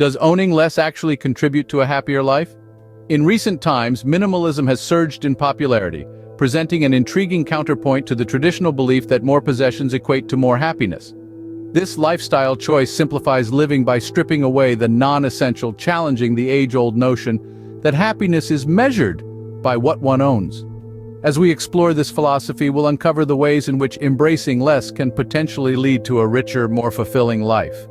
Does owning less actually contribute to a happier life? In recent times, minimalism has surged in popularity, presenting an intriguing counterpoint to the traditional belief that more possessions equate to more happiness. This lifestyle choice simplifies living by stripping away the non-essential, challenging the age-old notion that happiness is measured by what one owns. As we explore this philosophy, we'll uncover the ways in which embracing less can potentially lead to a richer, more fulfilling life.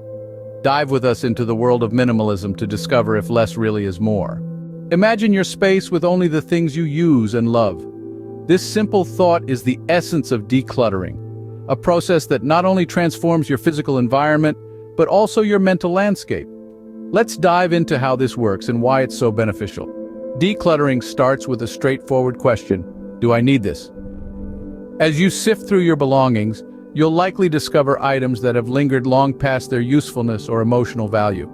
Dive with us into the world of minimalism to discover if less really is more. Imagine your space with only the things you use and love. This simple thought is the essence of decluttering, a process that not only transforms your physical environment, but also your mental landscape. Let's dive into how this works and why it's so beneficial. Decluttering starts with a straightforward question: do I need this? As you sift through your belongings, you'll likely discover items that have lingered long past their usefulness or emotional value.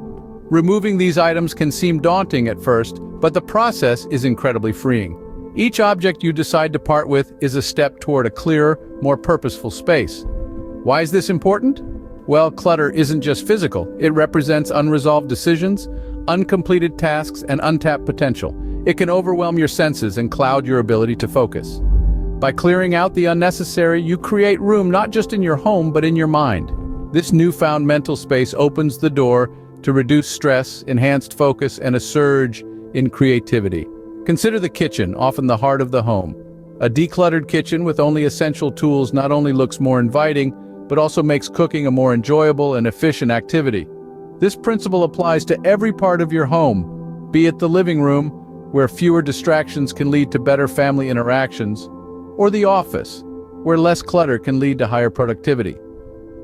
Removing these items can seem daunting at first, but the process is incredibly freeing. Each object you decide to part with is a step toward a clearer, more purposeful space. Why is this important? Well, clutter isn't just physical. It represents unresolved decisions, uncompleted tasks, and untapped potential. It can overwhelm your senses and cloud your ability to focus. By clearing out the unnecessary, you create room not just in your home, but in your mind. This newfound mental space opens the door to reduce stress, enhanced focus, and a surge in creativity. Consider the kitchen, often the heart of the home. A decluttered kitchen with only essential tools not only looks more inviting, but also makes cooking a more enjoyable and efficient activity. This principle applies to every part of your home, be it the living room, where fewer distractions can lead to better family interactions, or the office, where less clutter can lead to higher productivity.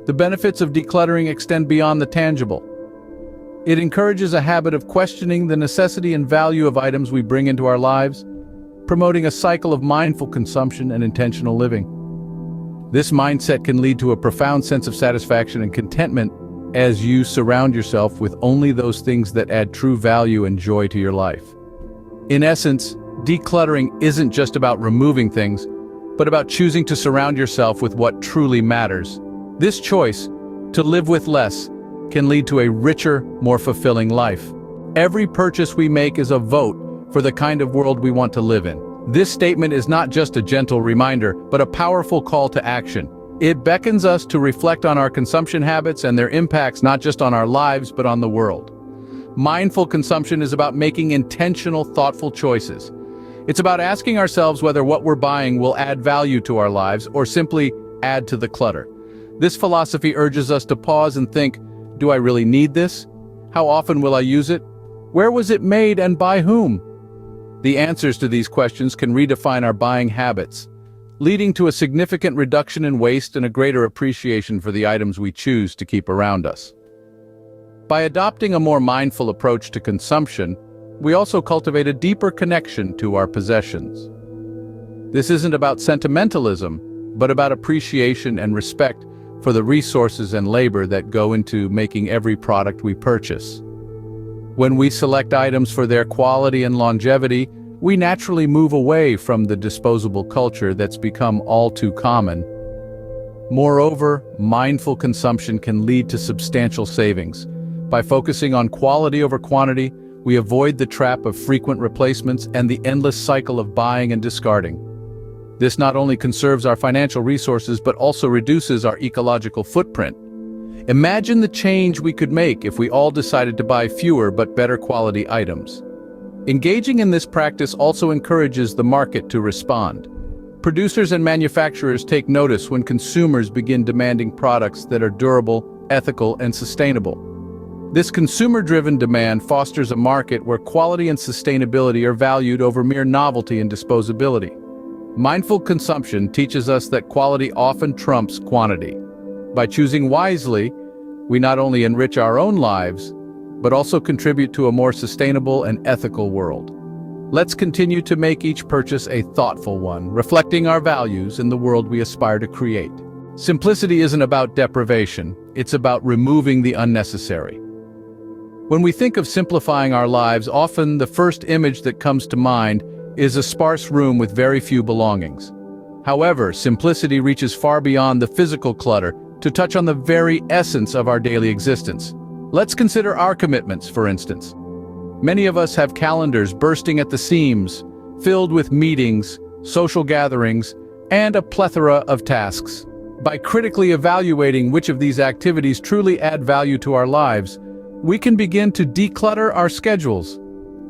The benefits of decluttering extend beyond the tangible. It encourages a habit of questioning the necessity and value of items we bring into our lives, promoting a cycle of mindful consumption and intentional living. This mindset can lead to a profound sense of satisfaction and contentment as you surround yourself with only those things that add true value and joy to your life. In essence, decluttering isn't just about removing things, but about choosing to surround yourself with what truly matters. This choice, to live with less, can lead to a richer, more fulfilling life. Every purchase we make is a vote for the kind of world we want to live in. This statement is not just a gentle reminder, but a powerful call to action. It beckons us to reflect on our consumption habits and their impacts not just on our lives, but on the world. Mindful consumption is about making intentional, thoughtful choices. It's about asking ourselves whether what we're buying will add value to our lives or simply add to the clutter. This philosophy urges us to pause and think, do I really need this? How often will I use it? Where was it made and by whom? The answers to these questions can redefine our buying habits, leading to a significant reduction in waste and a greater appreciation for the items we choose to keep around us. By adopting a more mindful approach to consumption, we also cultivate a deeper connection to our possessions. This isn't about sentimentalism, but about appreciation and respect for the resources and labor that go into making every product we purchase. When we select items for their quality and longevity, we naturally move away from the disposable culture that's become all too common. Moreover, mindful consumption can lead to substantial savings. By focusing on quality over quantity, we avoid the trap of frequent replacements and the endless cycle of buying and discarding. This not only conserves our financial resources, but also reduces our ecological footprint. Imagine the change we could make if we all decided to buy fewer but better quality items. Engaging in this practice also encourages the market to respond. Producers and manufacturers take notice when consumers begin demanding products that are durable, ethical, and sustainable. This consumer-driven demand fosters a market where quality and sustainability are valued over mere novelty and disposability. Mindful consumption teaches us that quality often trumps quantity. By choosing wisely, we not only enrich our own lives, but also contribute to a more sustainable and ethical world. Let's continue to make each purchase a thoughtful one, reflecting our values in the world we aspire to create. Simplicity isn't about deprivation, it's about removing the unnecessary. When we think of simplifying our lives, often the first image that comes to mind is a sparse room with very few belongings. However, simplicity reaches far beyond the physical clutter to touch on the very essence of our daily existence. Let's consider our commitments, for instance. Many of us have calendars bursting at the seams, filled with meetings, social gatherings, and a plethora of tasks. By critically evaluating which of these activities truly add value to our lives, we can begin to declutter our schedules.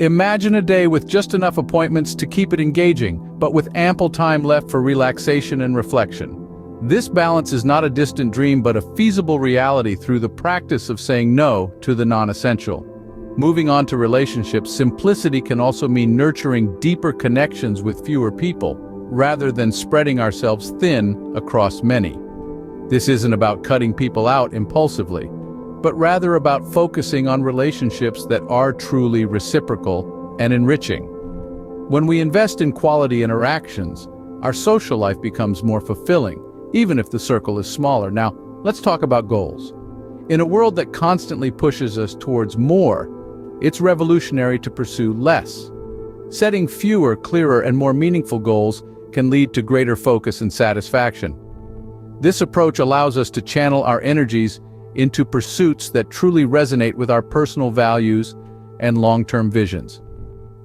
Imagine a day with just enough appointments to keep it engaging, but with ample time left for relaxation and reflection. This balance is not a distant dream but a feasible reality through the practice of saying no to the non-essential. Moving on to relationships, simplicity can also mean nurturing deeper connections with fewer people, rather than spreading ourselves thin across many. This isn't about cutting people out impulsively, but rather about focusing on relationships that are truly reciprocal and enriching. When we invest in quality interactions, our social life becomes more fulfilling, even if the circle is smaller. Now, let's talk about goals. In a world that constantly pushes us towards more, it's revolutionary to pursue less. Setting fewer, clearer, and more meaningful goals can lead to greater focus and satisfaction. This approach allows us to channel our energies into pursuits that truly resonate with our personal values and long-term visions.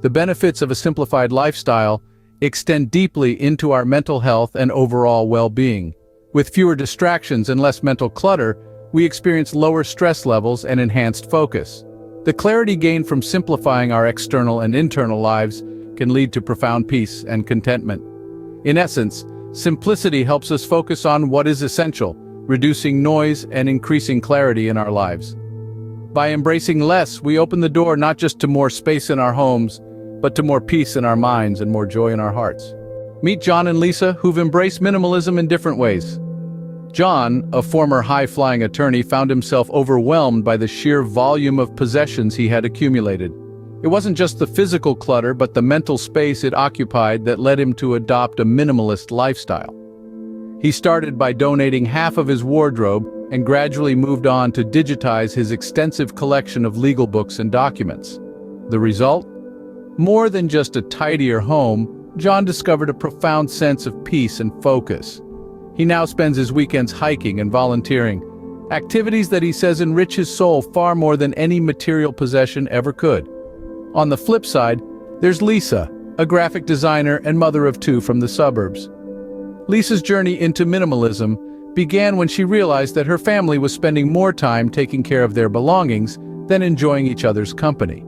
The benefits of a simplified lifestyle extend deeply into our mental health and overall well-being. With fewer distractions and less mental clutter, we experience lower stress levels and enhanced focus. The clarity gained from simplifying our external and internal lives can lead to profound peace and contentment. In essence, simplicity helps us focus on what is essential, reducing noise and increasing clarity in our lives. By embracing less, we open the door not just to more space in our homes, but to more peace in our minds and more joy in our hearts. Meet John and Lisa, who've embraced minimalism in different ways. John, a former high-flying attorney, found himself overwhelmed by the sheer volume of possessions he had accumulated. It wasn't just the physical clutter, but the mental space it occupied that led him to adopt a minimalist lifestyle. He started by donating half of his wardrobe and gradually moved on to digitize his extensive collection of legal books and documents. The result? More than just a tidier home, John discovered a profound sense of peace and focus. He now spends his weekends hiking and volunteering, activities that he says enrich his soul far more than any material possession ever could. On the flip side, there's Lisa, a graphic designer and mother of two from the suburbs. Lisa's journey into minimalism began when she realized that her family was spending more time taking care of their belongings than enjoying each other's company.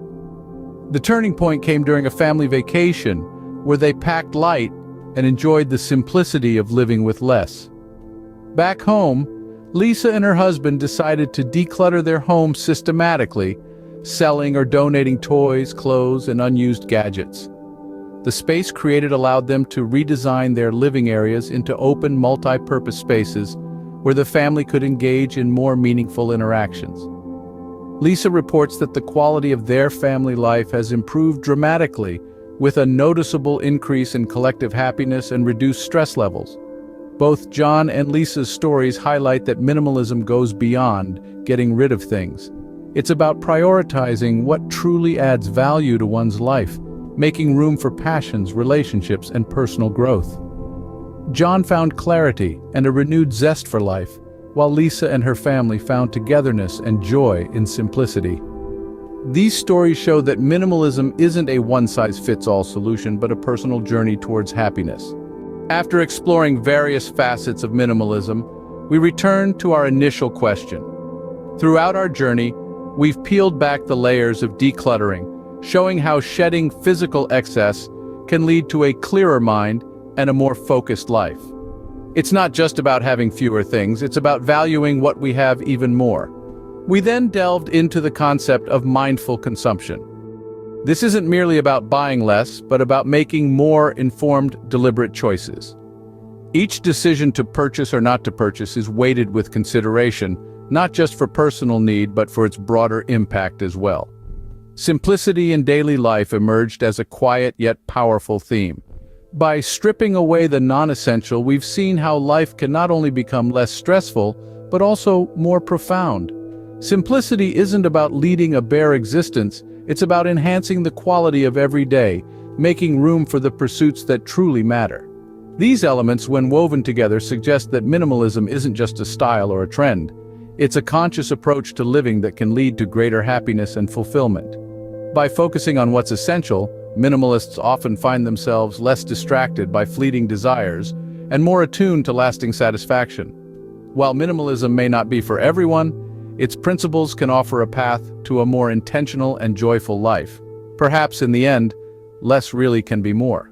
The turning point came during a family vacation where they packed light and enjoyed the simplicity of living with less. Back home, Lisa and her husband decided to declutter their home systematically, selling or donating toys, clothes, and unused gadgets. The space created allowed them to redesign their living areas into open, multi-purpose spaces where the family could engage in more meaningful interactions. Lisa reports that the quality of their family life has improved dramatically, with a noticeable increase in collective happiness and reduced stress levels. Both John and Lisa's stories highlight that minimalism goes beyond getting rid of things. It's about prioritizing what truly adds value to one's life, making room for passions, relationships, and personal growth. John found clarity and a renewed zest for life, while Lisa and her family found togetherness and joy in simplicity. These stories show that minimalism isn't a one-size-fits-all solution, but a personal journey towards happiness. After exploring various facets of minimalism, we return to our initial question. Throughout our journey, we've peeled back the layers of decluttering, showing how shedding physical excess can lead to a clearer mind and a more focused life. It's not just about having fewer things, it's about valuing what we have even more. We then delved into the concept of mindful consumption. This isn't merely about buying less, but about making more informed, deliberate choices. Each decision to purchase or not to purchase is weighted with consideration, not just for personal need, but for its broader impact as well. Simplicity in daily life emerged as a quiet yet powerful theme. By stripping away the non-essential, we've seen how life can not only become less stressful, but also more profound. Simplicity isn't about leading a bare existence, it's about enhancing the quality of every day, making room for the pursuits that truly matter. These elements, when woven together, suggest that minimalism isn't just a style or a trend. It's a conscious approach to living that can lead to greater happiness and fulfillment. By focusing on what's essential, minimalists often find themselves less distracted by fleeting desires and more attuned to lasting satisfaction. While minimalism may not be for everyone, its principles can offer a path to a more intentional and joyful life. Perhaps in the end, less really can be more.